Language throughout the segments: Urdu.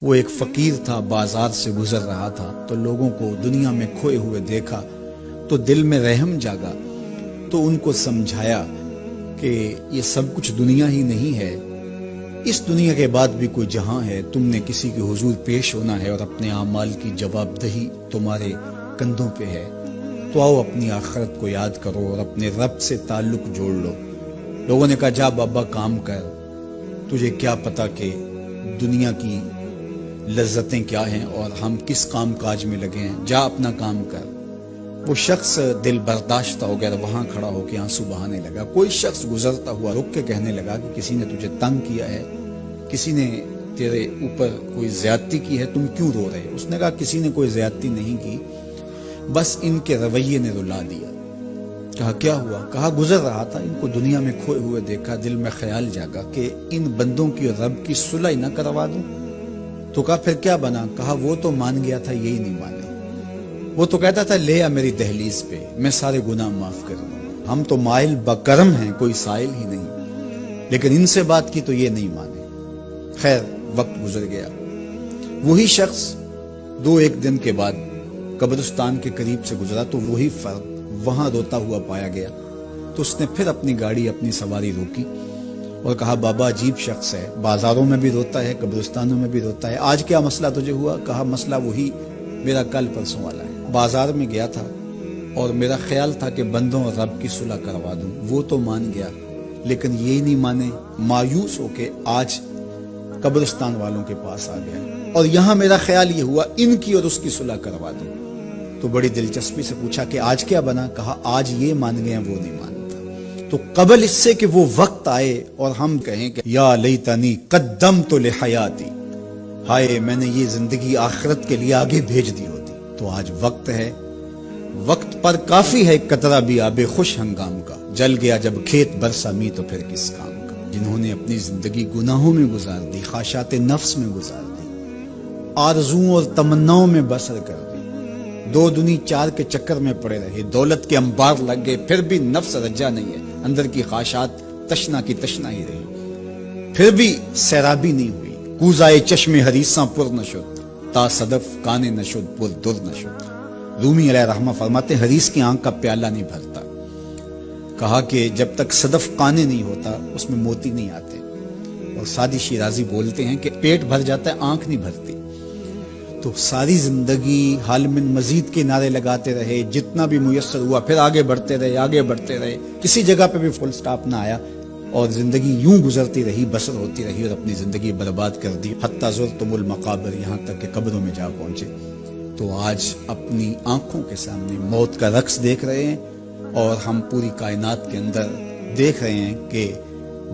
وہ ایک فقیر تھا، بازار سے گزر رہا تھا تو لوگوں کو دنیا میں کھوئے ہوئے دیکھا تو دل میں رحم جاگا، تو ان کو سمجھایا کہ یہ سب کچھ دنیا ہی نہیں ہے، اس دنیا کے بعد بھی کوئی جہاں ہے، تم نے کسی کے حضور پیش ہونا ہے اور اپنے اعمال کی جواب دہی تمہارے کندھوں پہ ہے، تو آؤ اپنی آخرت کو یاد کرو اور اپنے رب سے تعلق جوڑ لو۔ لوگوں نے کہا جا بابا کام کر، تجھے کیا پتا کہ دنیا کی لذتیں کیا ہیں اور ہم کس کام کاج میں لگے ہیں، جا اپنا کام کر۔ وہ شخص دل برداشتہ ہو گیا، وہاں کھڑا ہو کے آنسو بہانے لگا۔ کوئی شخص گزرتا ہوا رک کے کہنے لگا کہ کسی نے تجھے تنگ کیا ہے، کسی نے تیرے اوپر کوئی زیادتی کی ہے، تم کیوں رو رہے؟ اس نے کہا کسی نے کوئی زیادتی نہیں کی، بس ان کے رویے نے رلا دیا۔ کہا کیا ہوا؟ کہا گزر رہا تھا، ان کو دنیا میں کھوئے ہوئے دیکھا، دل میں خیال جاگا کہ ان بندوں کی رب کی صلح نہ کروا دوں۔ تو کہا پھر کیا بنا؟ کہا وہ تو مان گیا تھا، یہی نہیں مانے۔ وہ تو کہتا تھا لے آ میری دہلیز پہ، میں سارے گناہ معاف کر دوں، ہم تو مائل بکرم ہیں، کوئی سائل ہی نہیں، لیکن ان سے بات کی تو یہ نہیں مانے۔ خیر وقت گزر گیا، وہی شخص دو ایک دن کے بعد قبرستان کے قریب سے گزرا تو وہی فرد وہاں روتا ہوا پایا گیا۔ تو اس نے پھر اپنی گاڑی، اپنی سواری روکی اور کہا بابا عجیب شخص ہے، بازاروں میں بھی روتا ہے، قبرستانوں میں بھی روتا ہے، آج کیا مسئلہ تجھے ہوا؟ کہا مسئلہ وہی میرا کل پرسوں والا ہے، بازار میں گیا تھا اور میرا خیال تھا کہ بندوں اور رب کی صلح کروا دوں، وہ تو مان گیا لیکن یہ نہیں مانے، مایوس ہو کے آج قبرستان والوں کے پاس آ گیا اور یہاں میرا خیال یہ ہوا ان کی اور اس کی صلح کروا دوں۔ تو بڑی دلچسپی سے پوچھا کہ آج کیا بنا؟ کہا آج یہ مان گئے وہ نہیں مانتا۔ تو قبل اس سے کہ وہ وقت آئے اور ہم کہیں کہ یا لیتنی قدمت لحیاتی، ہائے میں نے یہ زندگی آخرت کے لیے آگے بھیج دی ہوتی، تو آج وقت ہے، وقت پر کافی ہے ایک قطرہ بھی آب خوش ہنگام کا، جل گیا جب کھیت برسا می تو پھر کس کام کا۔ جنہوں نے اپنی زندگی گناہوں میں گزار دی، خواہشات نفس میں گزار دی، آرزوؤں اور تمناؤں میں بسر کر دی، دو دنی چار کے چکر میں پڑے رہے، دولت کے انبار لگ گئے، پھر بھی نفس رجا نہیں ہے، اندر کی خواہشات تشنا کی تشنا ہی رہی، پھر بھی سیرابی نہیں ہوئی، کوزائے چشم حریصاں پر نشد، تا صدف کانے نشد پر در نشد۔ رومی علیہ رحمہ فرماتے حریص کی آنکھ کا پیالہ نہیں بھرتا، کہا کہ جب تک صدف کانے نہیں ہوتا اس میں موتی نہیں آتے، اور سادی شیرازی بولتے ہیں کہ پیٹ بھر جاتا ہے آنکھ نہیں بھرتی۔ تو ساری زندگی حال من مزید کے نعرے لگاتے رہے، جتنا بھی میسر ہوا پھر آگے بڑھتے رہے، آگے بڑھتے رہے، کسی جگہ پہ بھی فل سٹاپ نہ آیا اور زندگی یوں گزرتی رہی، بسر ہوتی رہی اور اپنی زندگی برباد کر دی، حتی زرتم المقابر، یہاں تک کہ قبروں میں جا پہنچے۔ تو آج اپنی آنکھوں کے سامنے موت کا رقص دیکھ رہے ہیں اور ہم پوری کائنات کے اندر دیکھ رہے ہیں کہ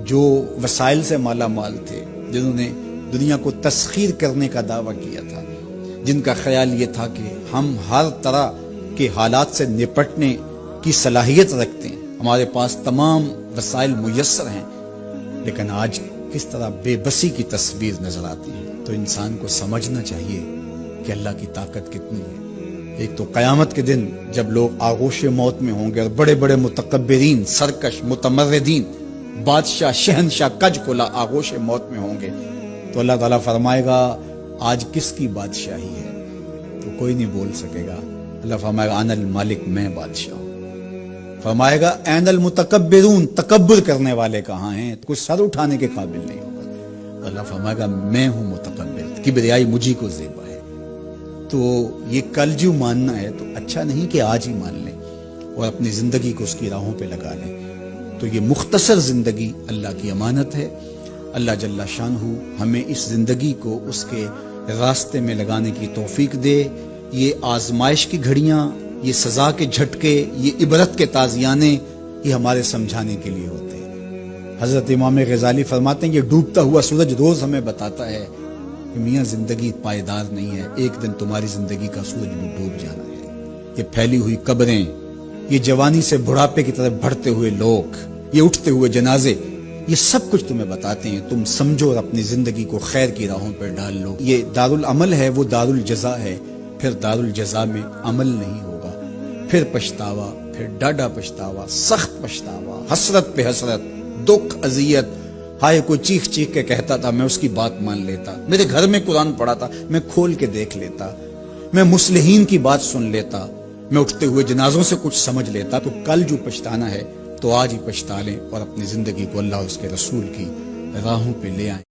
جو وسائل سے مالا مال تھے، جنہوں نے دنیا کو تسخیر کرنے کا دعویٰ کیا تھا، جن کا خیال یہ تھا کہ ہم ہر طرح کے حالات سے نپٹنے کی صلاحیت رکھتے ہیں، ہمارے پاس تمام وسائل میسر ہیں، لیکن آج کس طرح بے بسی کی تصویر نظر آتی ہے۔ تو انسان کو سمجھنا چاہیے کہ اللہ کی طاقت کتنی ہے۔ ایک تو قیامت کے دن جب لوگ آغوش موت میں ہوں گے اور بڑے بڑے متکبرین، سرکش، متمردین، بادشاہ، شہنشاہ، کج کلا آغوش موت میں ہوں گے، تو اللہ تعالیٰ فرمائے گا آج کس کی بادشاہی ہے؟ تو کوئی نہیں بول سکے گا۔ اللہ فرمائے گا انا المالک، میں بادشاہ ہوں۔ فرمائے گا این المتکبرون، تکبر کرنے والے کہاں ہیں؟ کچھ سر اٹھانے کے قابل نہیں ہوگا۔ اللہ فرمائے گا میں ہوں متکبر، کبریائی مجھی کو زیبا ہے۔ تو یہ کل جو ماننا ہے تو اچھا نہیں کہ آج ہی مان لیں اور اپنی زندگی کو اس کی راہوں پہ لگا لیں۔ تو یہ مختصر زندگی اللہ کی امانت ہے، اللہ جل شانہ ہمیں اس زندگی کو اس کے راستے میں لگانے کی توفیق دے۔ یہ آزمائش کی گھڑیاں، یہ سزا کے جھٹکے، یہ عبرت کے تازیانے، یہ ہمارے سمجھانے کے لیے ہوتے ہیں۔ حضرت امام غزالی فرماتے ہیں یہ ڈوبتا ہوا سورج روز ہمیں بتاتا ہے کہ میاں زندگی پائیدار نہیں ہے، ایک دن تمہاری زندگی کا سورج بھی ڈوب جانا ہے۔ یہ پھیلی ہوئی قبریں، یہ جوانی سے بڑھاپے کی طرف بڑھتے ہوئے لوگ، یہ اٹھتے ہوئے جنازے، یہ سب کچھ تمہیں بتاتے ہیں، تم سمجھو اور اپنی زندگی کو خیر کی راہوں پر ڈال لو۔ یہ دارالعمل ہے، وہ دارالجزا ہے، پھر دارالجزا میں عمل نہیں ہوگا، پھر پچھتاوا، پھر ڈاڈا پچھتاوا، سخت پچھتاوا، حسرت پہ حسرت، دکھ، اذیت، ہائے کوئی چیخ چیخ کے کہتا تھا میں اس کی بات مان لیتا، میرے گھر میں قرآن پڑھا تھا میں کھول کے دیکھ لیتا، میں مصلحین کی بات سن لیتا، میں اٹھتے ہوئے جنازوں سے کچھ سمجھ لیتا۔ تو کل جو پچھتانا ہے تو آج ہی پچھتا لیں اور اپنی زندگی کو اللہ اور اس کے رسول کی راہوں پہ لے آئیں۔